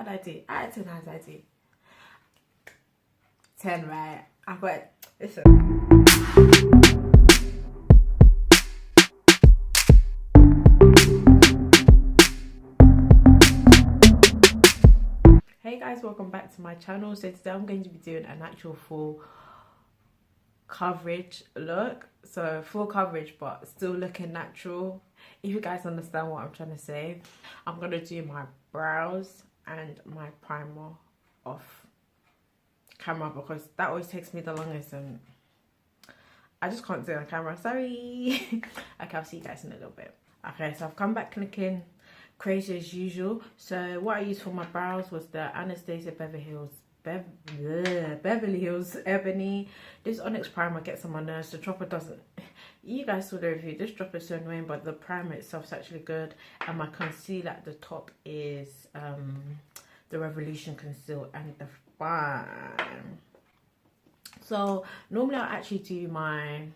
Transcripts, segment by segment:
did I do? Out of 10, how did I do? 10, right? I got it. Listen. Hey guys, welcome back to my channel. So today I'm going to be doing an actual full coverage look. So full coverage but still looking natural. If you guys understand what I'm trying to say, I'm going to do my brows and my primer off camera because that always takes me the longest and I just can't do it on camera. Sorry. Okay, I'll see you guys in a little bit. Okay, so I've come back looking crazy as usual. So what I used for my brows was the Anastasia Beverly Hills Ebony. This Onyx primer gets on my nerves. The dropper doesn't. You guys saw the review. This dropper is so annoying, but the primer itself is actually good. And my concealer at the top is the Revolution Conceal and the Fine. So normally I actually do my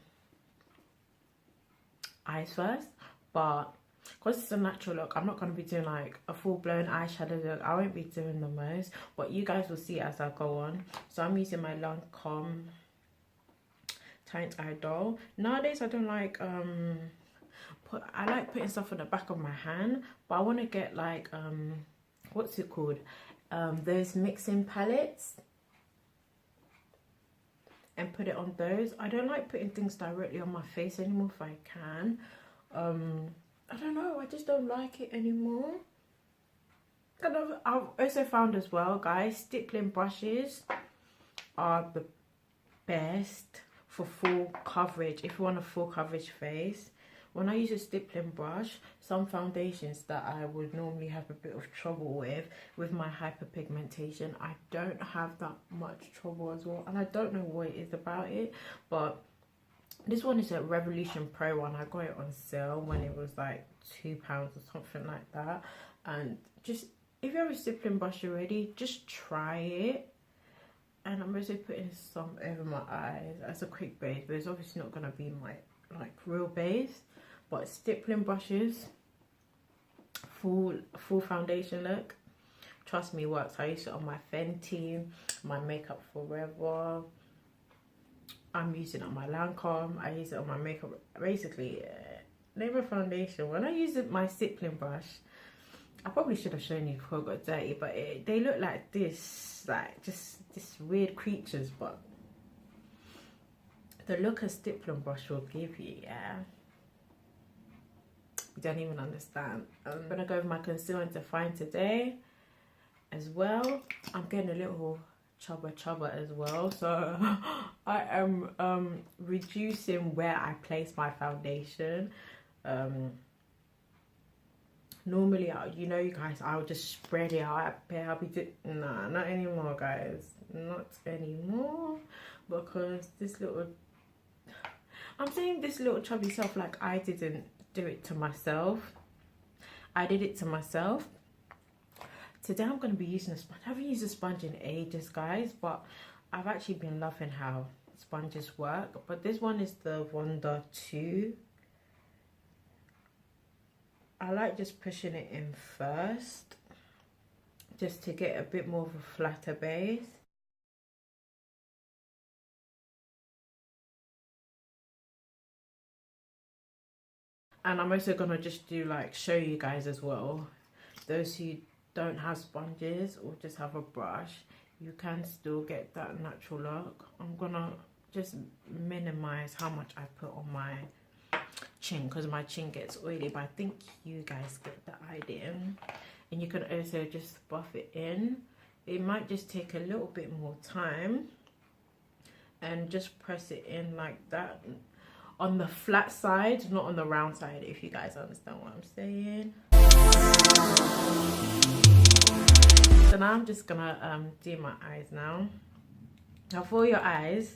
eyes first, but because it's a natural look, I'm not going to be doing like a full-blown eyeshadow look. I won't be doing the most, but you guys will see as I go on. So I'm using my Lancome Tint Eye Doll. Nowadays I don't like I like putting stuff on the back of my hand, but I want to get like what's it called, those mixing palettes and put it on those. I don't like putting things directly on my face anymore if I can. I don't know, I just don't like it anymore. And I've also found as well, guys, stippling brushes are the best for full coverage. If you want a full coverage face, when I use a stippling brush, some foundations that I would normally have a bit of trouble with my hyperpigmentation, I don't have that much trouble as well. And I don't know what it is about it, but this one is a Revolution Pro one. I got it on sale when it was like £2 or something like that. And just, if you have a stippling brush already, just try it. And I'm also putting some over my eyes as a quick base, but it's obviously not going to be my like real base. But stippling brushes, full foundation look, trust me, works. I use it on my Fenty, my Makeup Forever. I'm using it on my Lancome. I use it on my makeup. Basically, name a foundation. When I use my stippling brush, I probably should have shown you before I got dirty, but they look like this, like just this weird creatures. But the look a stippling brush will give you, yeah, you don't even understand. I'm gonna go with my concealer and define today as well. I'm getting a little chubba as well, so I am reducing where I place my foundation. Normally, you know, you guys, I'll just spread it out. I'll be doing, nah, not anymore, guys, not anymore, because this little, I'm saying this little chubby self, like I didn't do it to myself. I did it to myself. Today I'm going to be using a sponge. I haven't used a sponge in ages, guys, but I've actually been loving how sponges work. But this one is the Wonder 2. I like just pushing it in first, just to get a bit more of a flatter base. And I'm also going to just do like, show you guys as well, those who don't have sponges or just have a brush, you can still get that natural look. I'm gonna just minimize how much I put on my chin because my chin gets oily, but I think you guys get the idea. And you can also just buff it in. It might just take a little bit more time, and just press it in like that on the flat side, not on the round side, if you guys understand what I'm saying. So now I'm just gonna do my eyes now. Now for your eyes,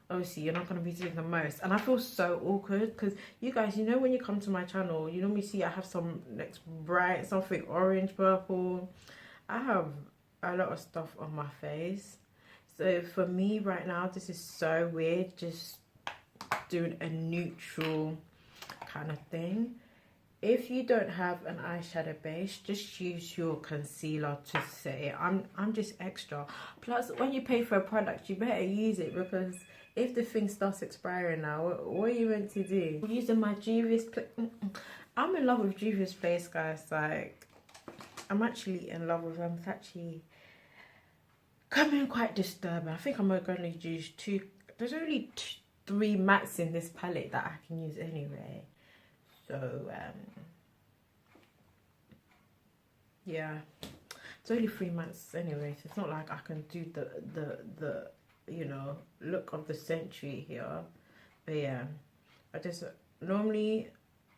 obviously you're not gonna be doing the most, and I feel so awkward because you guys, you know, when you come to my channel, you normally see I have some like bright, something orange, purple. I have a lot of stuff on my face, so for me right now this is so weird, just doing a neutral kind of thing. if you don't have an eyeshadow base, just use your concealer to set it. I'm just extra. Plus, when you pay for a product, you better use it, because if the thing starts expiring now, what are you meant to do? I'm using my Juvia's I'm in love with Juvia's Place, guys. Like, I'm actually in love with them. It's actually coming quite disturbing. I think I'm going to use two. There's only 3 mattes in this palette that I can use anyway. So, yeah, it's only 3 mattes anyway, so it's not like I can do the you know, look of the century here. But yeah, I just normally,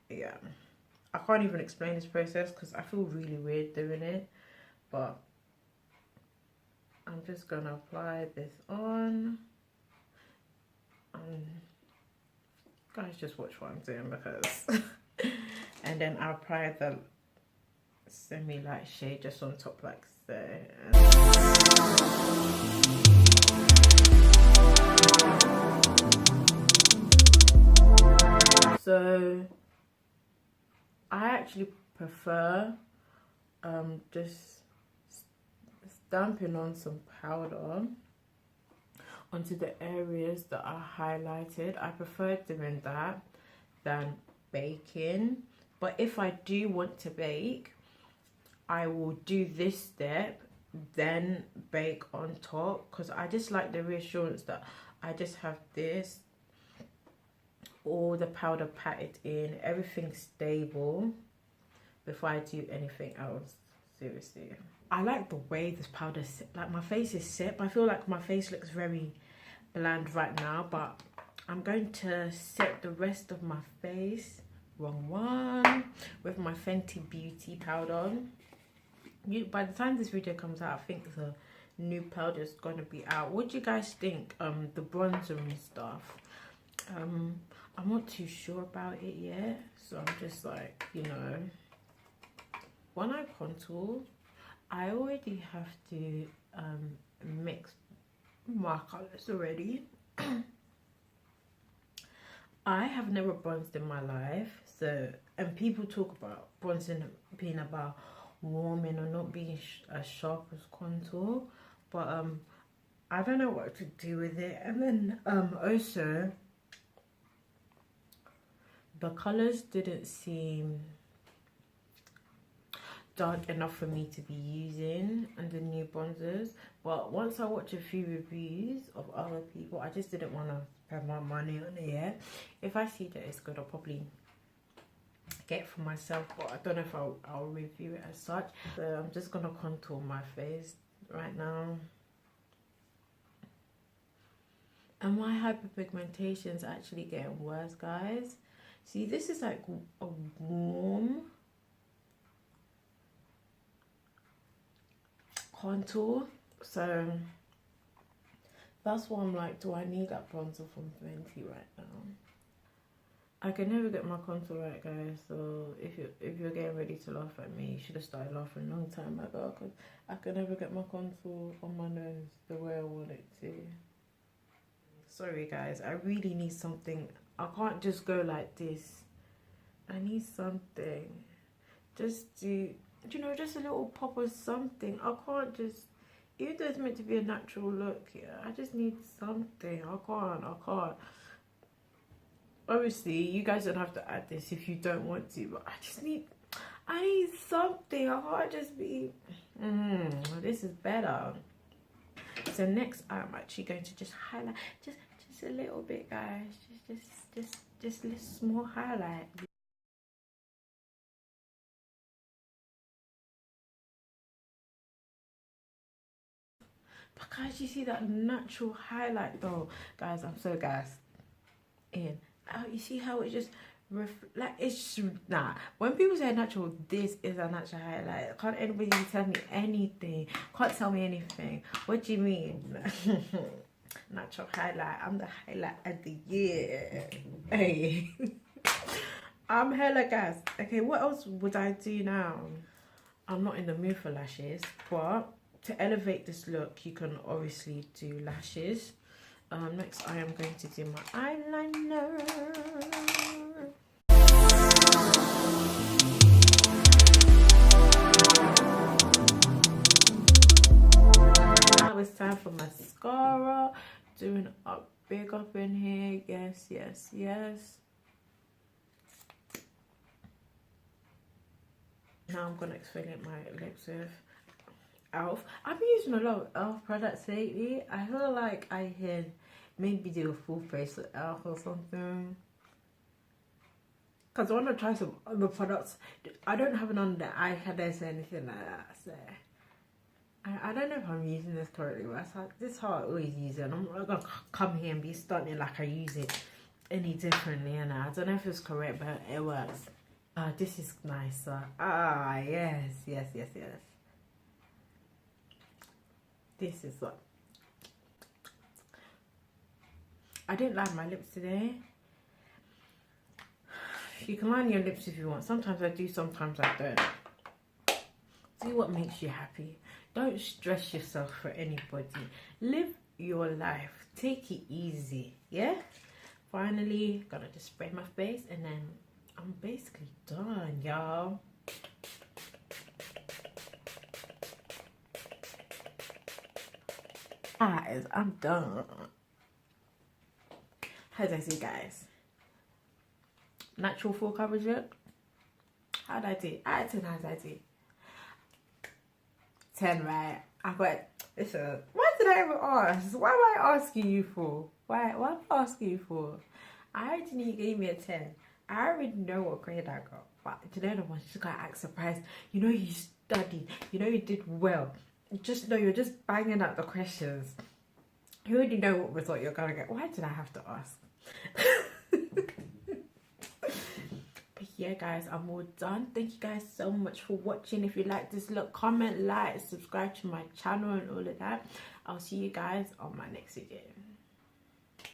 yeah, I can't even explain this process because I feel really weird doing it. But I'm just gonna apply this on. Guys, just watch what I'm doing, because and then I'll apply the semi-light shade just on top like so. So I actually prefer just stamping on some powder onto the areas that are highlighted. I prefer doing that than baking. But if I do want to bake, I will do this step, then bake on top, because I just like the reassurance that I just have this, all the powder patted in, everything stable before I do anything else. Seriously, I like the way this powder is, like my face is set. I feel like my face looks very bland right now, but I'm going to set the rest of my face, wrong one, with my Fenty Beauty powder. By the time this video comes out, I think the new powder is going to be out. What do you guys think? The bronzer and stuff, I'm not too sure about it yet, so I'm just like, you know, when I contour, I already have to mix my colors already. I have never bronzed in my life, so, and people talk about bronzing being about warming or not being as sharp as contour, but I don't know what to do with it. And then also the colors didn't seem dark enough for me to be using and the new bronzers. But once I watch a few reviews of other people, I just didn't want to spend my money on it yet. If I see that it's good, I'll probably get it for myself, but I don't know if I'll review it as such. So I'm just gonna contour my face right now. And my hyperpigmentation is actually getting worse, guys. See, this is like a warm contour, so that's why I'm like, do I need that bronzer from Fenty right now? I can never get my contour right, guys, so if you're getting ready to laugh at me, you should have started laughing a long time ago, because I can never get my contour on my nose the way I want it to. Sorry guys, I really need something. I can't just go like this. I need something. Just to, you know, just a little pop of something. I can't just, even though it's meant to be a natural look, yeah, I just need something. I can't. Obviously, you guys don't have to add this if you don't want to, but I need something. I can't just be, this is better. So next, I'm actually going to just highlight, just a little bit, guys. Just a small highlight. But guys, you see that natural highlight though, guys? I'm so gassed. In. Oh, you see how it just like it's nah. When people say natural, this is a natural highlight. Can't anybody tell me anything? Can't tell me anything. What do you mean? Natural highlight. I'm the highlight of the year. Hey, I'm hella gassed. Okay, what else would I do now? I'm not in the mood for lashes, but to elevate this look, you can obviously do lashes. Next, I am going to do my eyeliner. it's time for mascara. Doing up big up in here. Yes, yes, yes. Now I'm gonna exfoliate my lips with Elf. I've been using a lot of Elf products lately. I feel like I can maybe do a full face with Elf or something. Because I want to try some other products. I don't have it on the eye shadows or anything like that. So I don't know if I'm using this correctly, but this is how I always use it. And I'm not going to come here and be stunning like I use it any differently. And I don't know if it's correct, but it works. This is nicer. Yes, yes, yes, yes. This is what. I didn't line my lips today. You can line your lips if you want. Sometimes I do, sometimes I don't. Do what makes you happy. Don't stress yourself for anybody. Live your life. Take it easy. Yeah? Finally, gonna just spray my face and then I'm basically done, y'all. Guys, I'm done. How did I do, guys? Natural full coverage look. How did I do? How did I do? 10, right? I got. Listen. Why did I even ask? Why am I asking you for? Why am I asking you for? I already knew you gave me a 10. I already know what grade I got. But you know the one, just got to act surprised. You know you studied. You know you did well. Just know you're just banging out the questions. You already know what result you're gonna get. Why did I have to ask? But yeah, guys, I'm all done. Thank you guys so much for watching. If you like this look, comment, like, subscribe to my channel and all of that. I'll see you guys on my next video.